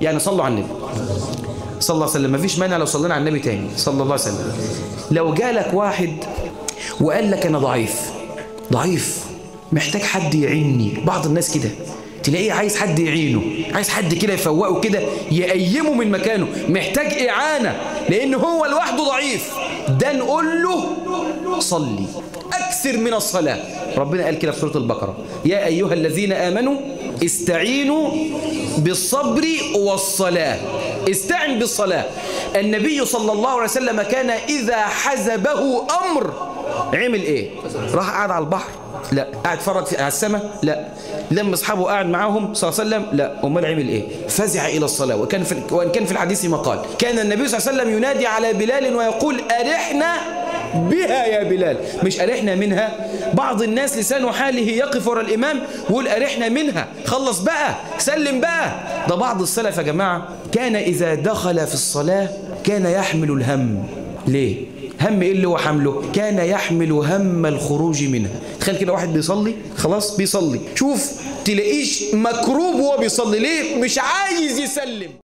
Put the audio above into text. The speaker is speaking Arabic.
يعني صلوا على النبي صلى الله عليه وسلم. مفيش مانع لو صلينا على النبي تاني صلى الله عليه وسلم. لو جالك واحد وقال لك أنا ضعيف محتاج حد يعيني، بعض الناس كده تلاقيه عايز حد يعينه، عايز حد كده يفوقه كده يقيمه من مكانه، محتاج إعانة لأن هو لوحده ضعيف، ده نقول له صلي أكثر من الصلاة. ربنا قال كده في سورة البقرة يا أيها الذين آمنوا استعينوا بالصبر والصلاة. استعن بالصلاة. النبي صلى الله عليه وسلم كان إذا حزبه أمر عمل إيه؟ راح قاعد على البحر؟ لا. قاعد فرج على السماء؟ لا. لما أصحابه قاعد معاهم صلى الله عليه وسلم؟ لا. أمال عمل إيه؟ فزع إلى الصلاة. وإن كان في الحديث مقال كان النبي صلى الله عليه وسلم ينادي على بلال ويقول أرحنا بها يا بلال، مش أرحنا منها. بعض الناس لسان حاله يقف وراء الإمام ويقول أرحنا منها، خلص بقى سلم بقى. ده بعض السلف يا جماعة كان إذا دخل في الصلاة كان يحمل الهم. ليه؟ هم إيه اللي هو حمله؟ كان يحمل هم الخروج منها. تخيل كده واحد بيصلي خلاص بيصلي، شوف تلاقيش مكروب وهو بيصلي، ليه؟ مش عايز يسلم.